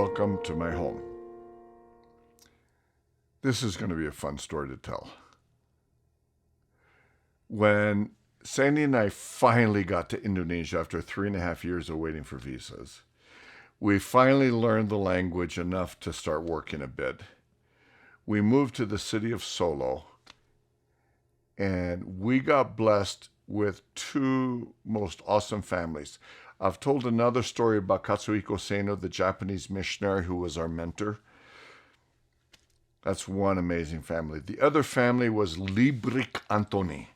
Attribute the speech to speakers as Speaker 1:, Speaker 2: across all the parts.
Speaker 1: welcome to my home. This is going to be a fun story to tell. When Sandy and I finally got to Indonesia after 3.5 years of waiting for visas, we finally learned the language enough to start working a bit. We moved to the city of Solo, and we got blessed with two most awesome families. I've told another story about Katsuhiko Seno, the Japanese missionary who was our mentor. That's one amazing family. The other family was Librik Antoni.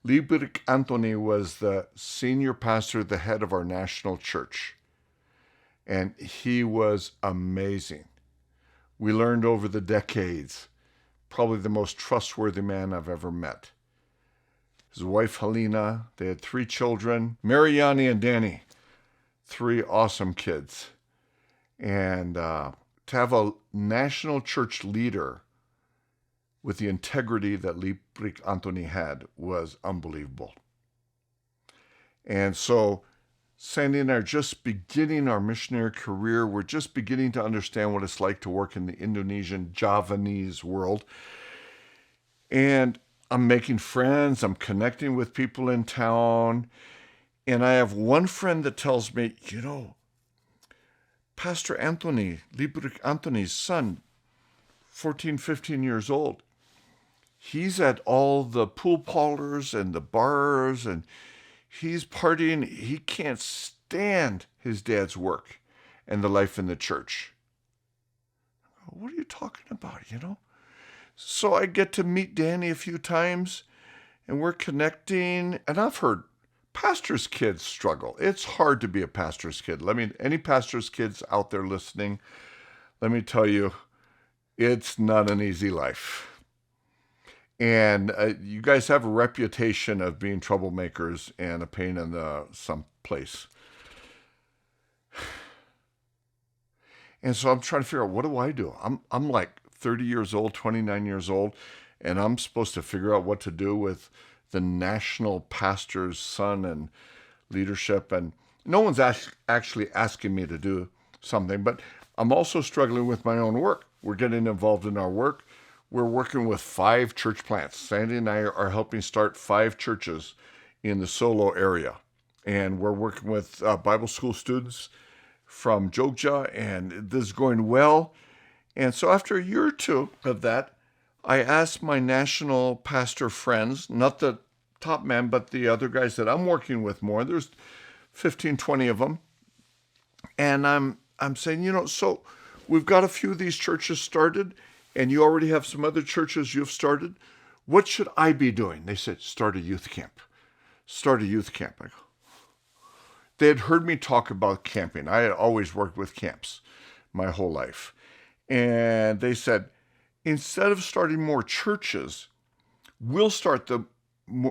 Speaker 1: Librik Antoni was the senior pastor, the head of our national church. And he was amazing. We learned over the decades, probably the most trustworthy man I've ever met. His wife, Helena, they had 3 children, Mariani and DaNy, 3 awesome kids. And to have a national church leader with the integrity that Librik Antoni had was unbelievable. And so Sandy and I are just beginning our missionary career. We're just beginning to understand what it's like to work in the Indonesian Javanese world. And I'm making friends. I'm connecting with people in town. And I have one friend that tells me, Pastor Anthony, Librik Antoni's son, 14, 15 years old, he's at all the pool parlors and the bars, and he's partying. He can't stand his dad's work and the life in the church. What are you talking about, So I get to meet DaNy a few times, and we're connecting, and I've heard pastors' kids struggle. It's hard to be a pastor's kid. Any pastor's kids out there listening, let me tell you, it's not an easy life. And you guys have a reputation of being troublemakers and a pain in some place. And so I'm trying to figure out, what do I do? I'm like 30 years old, 29 years old, and I'm supposed to figure out what to do with the national pastor's son and leadership. And no one's actually asking me to do something, but I'm also struggling with my own work. We're getting involved in our work. We're working with 5 church plants. Sandy and I are helping start 5 churches in the Solo area. And we're working with Bible school students from Jogja, and this is going well. And so after a year or two of that, I asked my national pastor friends, not the top men, but the other guys that I'm working with more. There's 15, 20 of them. And I'm saying, so we've got a few of these churches started, and you already have some other churches you've started. What should I be doing? They said, start a youth camp. Start a youth camp. I go. They had heard me talk about camping. I had always worked with camps my whole life. And they said, instead of starting more churches, we'll start the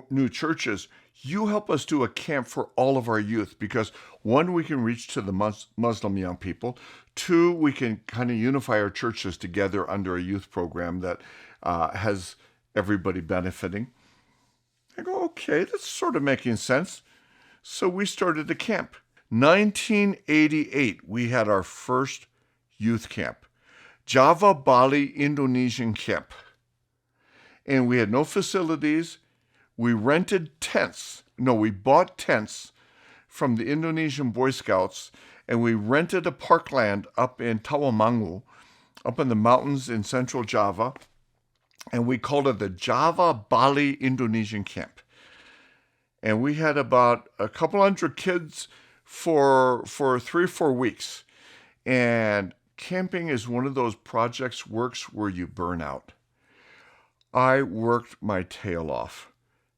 Speaker 1: new churches. You help us do a camp for all of our youth, because 1, we can reach to the Muslim young people. 2, we can kind of unify our churches together under a youth program that has everybody benefiting. I go, okay, that's sort of making sense. So we started a camp. 1988, we had our first youth camp. Java Bali Indonesian camp. And we had no facilities. We rented tents. No, we bought tents from the Indonesian Boy Scouts, and we rented a parkland up in Tawamangu, up in the mountains in central Java, and we called it the Java Bali Indonesian camp. And we had about a couple hundred kids for 3 or 4 weeks. And camping is one of those works where you burn out. I worked my tail off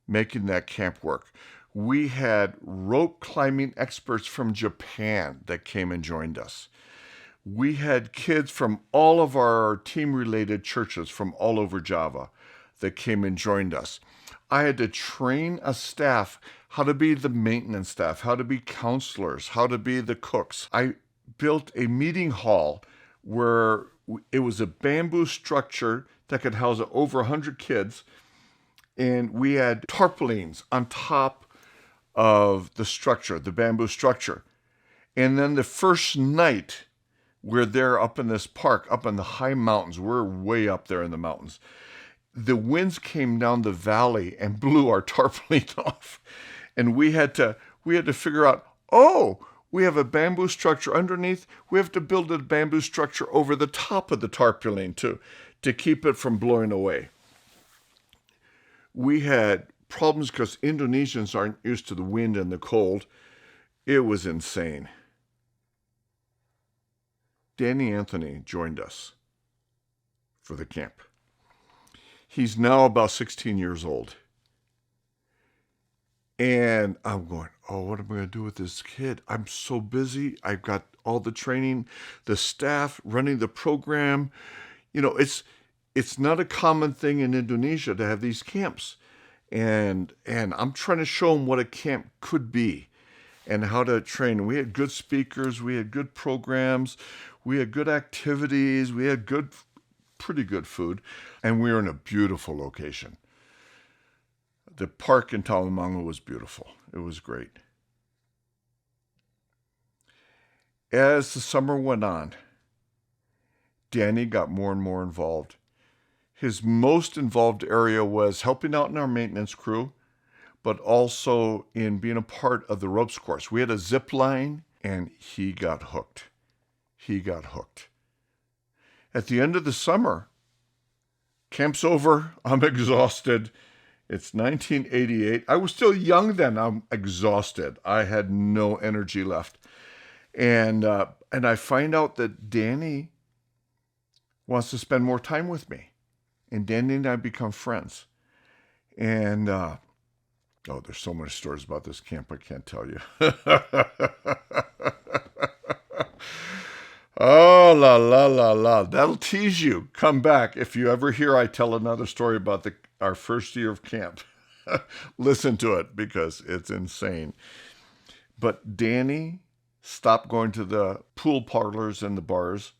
Speaker 1: making that camp work. We had rope climbing experts from Japan that came and joined us. We had kids from all of our team-related churches from all over Java that came and joined us. I had to train a staff how to be the maintenance staff, how to be counselors, how to be the cooks. I built a meeting hall where it was a bamboo structure that could house over 100 kids, and we had tarpaulins on top of the structure, the bamboo structure. And then the first night We're there up in this park, up in the high mountains. We're way up there in the mountains. The winds came down the valley and blew our tarpaulin off. And we had to figure out, oh, we have a bamboo structure underneath. We have to build a bamboo structure over the top of the tarpaulin to keep it from blowing away. We had problems because Indonesians aren't used to the wind and the cold. It was insane. Danny Anthony joined us for the camp. He's now about 16 years old. And I'm going, oh, what am I going to do with this kid? I'm so busy. I've got all the training, the staff running the program. You know, it's not a common thing in Indonesia to have these camps. And I'm trying to show him what a camp could be and how to train. We had good speakers. We had good programs. We had good activities. We had pretty good food. And we were in a beautiful location. The park in Talamanga was beautiful. It was great. As the summer went on, Danny got more and more involved. His most involved area was helping out in our maintenance crew, but also in being a part of the ropes course. We had a zip line, and he got hooked. At the end of the summer, camp's over. I'm exhausted. It's 1988. I was still young then. I'm exhausted. I had no energy left. And I find out that Danny wants to spend more time with me. And Danny and I become friends. And, there's so many stories about this camp I can't tell you. Oh, la, la, la, la. That'll tease you. Come back. If you ever hear I tell another story about our first year of camp, listen to it because it's insane. But Danny stopped going to the pool parlors and the bars.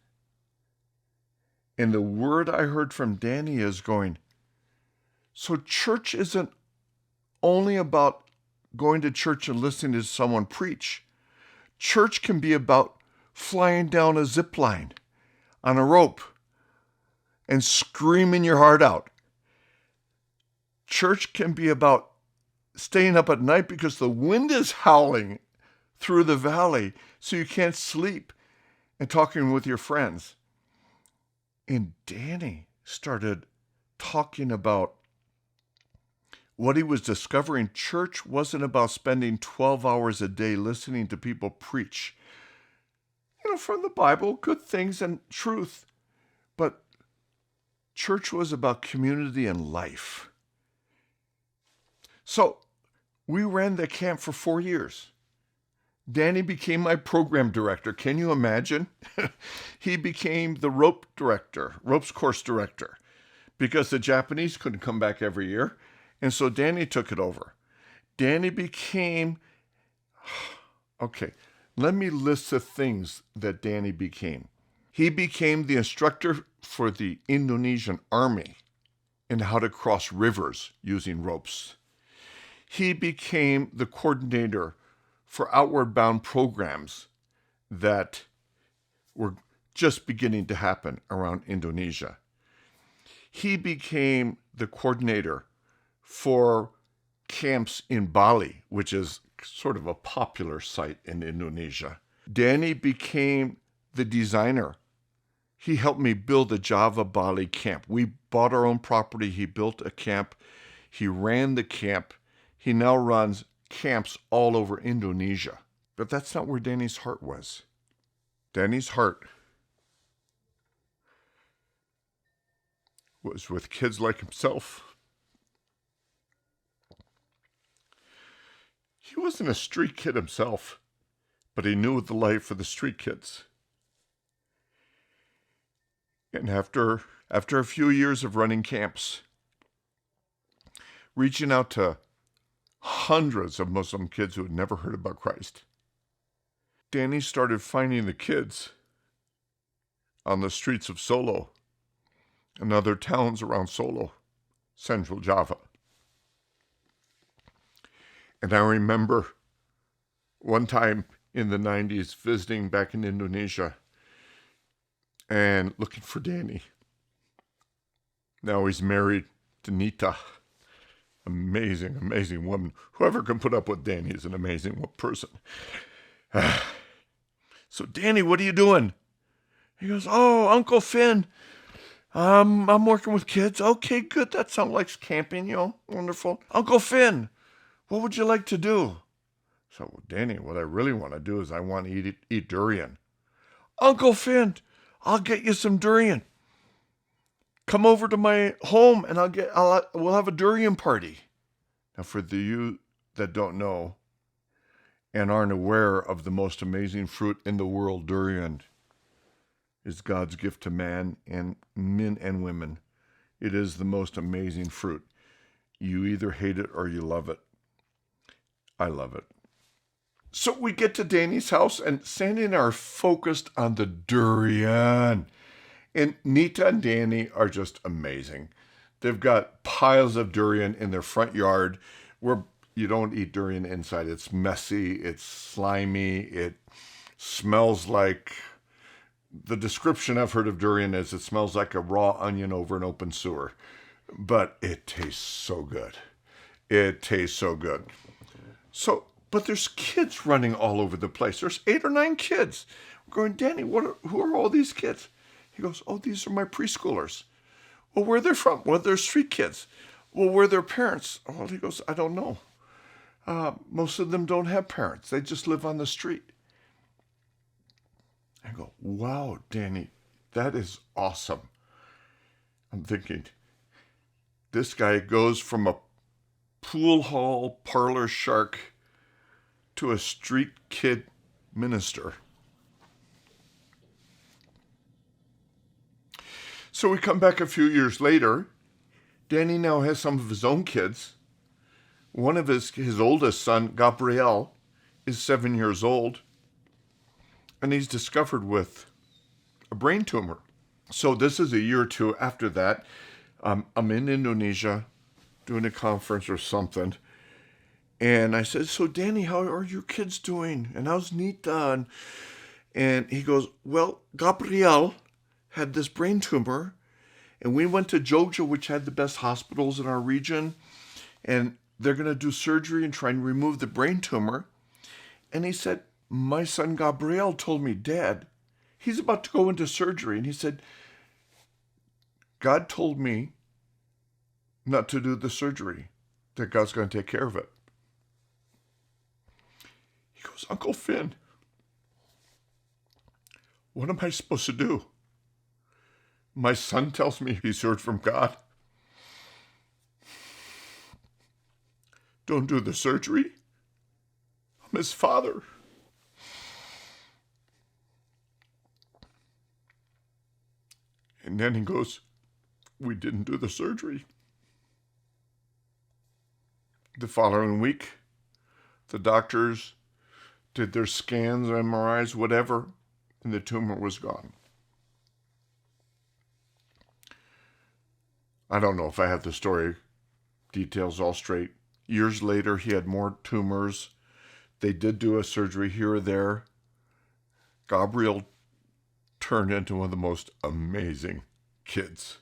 Speaker 1: And the word I heard from Danny is going, so church isn't only about going to church and listening to someone preach. Church can be about flying down a zip line on a rope and screaming your heart out. Church can be about staying up at night because the wind is howling through the valley so you can't sleep and talking with your friends. And Danny started talking about what he was discovering. Church wasn't about spending 12 hours a day listening to people preach, from the Bible, good things and truth. But church was about community and life. So we ran the camp for 4 years. Danny became my program director. Can you imagine? He became the ropes course director, because the Japanese couldn't come back every year. And so Danny took it over. Danny became, let me list the things that Danny became. He became the instructor for the Indonesian army in how to cross rivers using ropes. He became the coordinator for outward bound programs that were just beginning to happen around Indonesia. He became the coordinator for camps in Bali, which is sort of a popular site in Indonesia. Danny became the designer. He helped me build the Java Bali camp. We bought our own property. He built a camp. He ran the camp. He now runs camps all over Indonesia. But that's not where Danny's heart was. Danny's heart was with kids like himself. He wasn't a street kid himself, but he knew the life for the street kids. And after a few years of running camps, reaching out to hundreds of Muslim kids who had never heard about Christ, Danny started finding the kids on the streets of Solo and other towns around Solo, Central Java. And I remember one time in the 90s visiting back in Indonesia, and looking for DaNy. Now he's married to Nita. Amazing, amazing woman. Whoever can put up with DaNy is an amazing person. So, DaNy, what are you doing? He goes, oh, Uncle Finn, I'm working with kids. Okay, good. That sounds like camping, wonderful. Uncle Finn, what would you like to do? So, well, DaNy, what I really want to do is I want to eat durian. Uncle Finn, I'll get you some durian. Come over to my home and we'll have a durian party. Now, for you that don't know and aren't aware of the most amazing fruit in the world, durian is God's gift to man and men and women. It is the most amazing fruit. You either hate it or you love it. I love it. So we get to DaNy's house, and Sandy and I are focused on the durian. And Nita and DaNy are just amazing. They've got piles of durian in their front yard where you don't eat durian inside. It's messy, it's slimy, it smells like, the description I've heard of durian is it smells like a raw onion over an open sewer. But it tastes so good. It tastes so good. But there's kids running all over the place. There's 8 or 9 kids. We're going, DaNy, who are all these kids? He goes, oh, these are my preschoolers. Well, where are they from? Well, they're street kids. Well, where are their parents? Well, he goes, I don't know. Most of them don't have parents. They just live on the street. I go, wow, DaNy, that is awesome. I'm thinking, this guy goes from a pool hall parlor shark to a street kid minister. So we come back a few years later. DaNy now has some of his own kids. One of his oldest son, Gabriel, is 7 years old. And he's discovered with a brain tumor. So this is a year or two after that. I'm in Indonesia doing a conference or something. And I said, so DaNy, how are your kids doing? And how's Nita? And he goes, well, Gabriel had this brain tumor. And we went to Jogja, which had the best hospitals in our region. And they're going to do surgery and try and remove the brain tumor. And he said, my son Gabriel told me, Dad, he's about to go into surgery. And he said, God told me not to do the surgery, that God's going to take care of it. He goes, Uncle Finn, what am I supposed to do? My son tells me he's heard from God. Don't do the surgery. I'm his father. And then he goes, we didn't do the surgery. The following week, the doctors did their scans, MRIs, whatever, and the tumor was gone. I don't know if I have the story details all straight. Years later, he had more tumors. They did do a surgery here or there. Gabriel turned into one of the most amazing kids.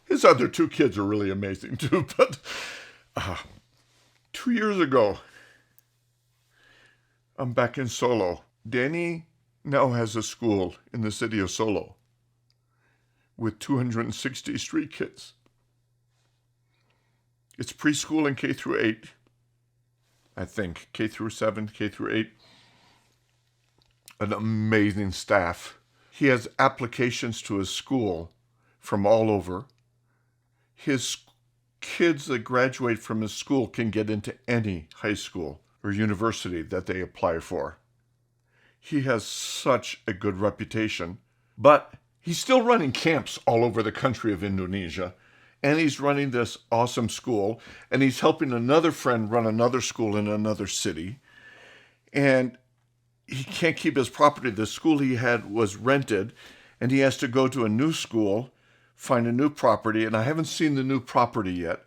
Speaker 1: His other 2 kids are really amazing too, but 2 years ago, I'm back in Solo. DaNy now has a school in the city of Solo with 260 street kids. It's preschool and K through 8, I think. K through 7, K through 8. An amazing staff. He has applications to his school from all over. His kids that graduate from his school can get into any high school or university that they apply for. He has such a good reputation, but he's still running camps all over the country of Indonesia, and he's running this awesome school, and he's helping another friend run another school in another city, and he can't keep his property. The school he had was rented, and he has to go to a new school, find a new property, and I haven't seen the new property yet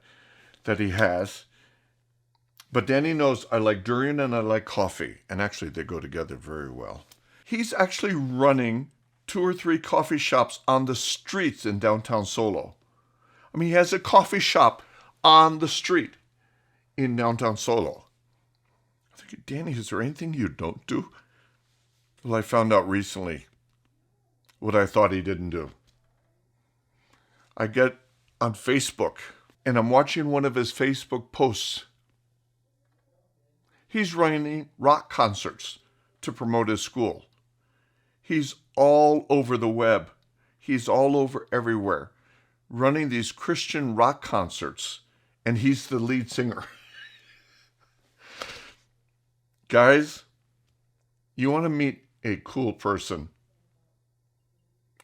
Speaker 1: that he has. But DaNy knows I like durian and I like coffee, and actually they go together very well. He's actually running 2 or 3 coffee shops on the streets in downtown Solo. I mean, he has a coffee shop on the street in downtown Solo. I think, DaNy, is there anything you don't do? Well, I found out recently what I thought he didn't do. I get on Facebook, and I'm watching one of his Facebook posts. He's running rock concerts to promote his school. He's all over the web. He's all over everywhere, running these Christian rock concerts, and he's the lead singer. Guys, you want to meet a cool person?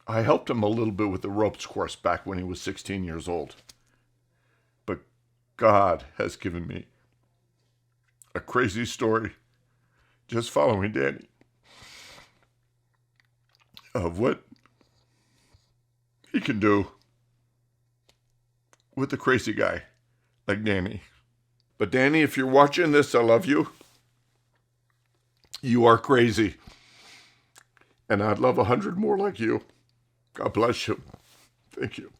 Speaker 1: I helped him a little bit with the ropes course back when he was 16 years old. But God has given me a crazy story just following DaNy of what he can do with a crazy guy like DaNy. But DaNy, if you're watching this, I love you. You are crazy. And I'd love 100 more like you. God bless you. Thank you.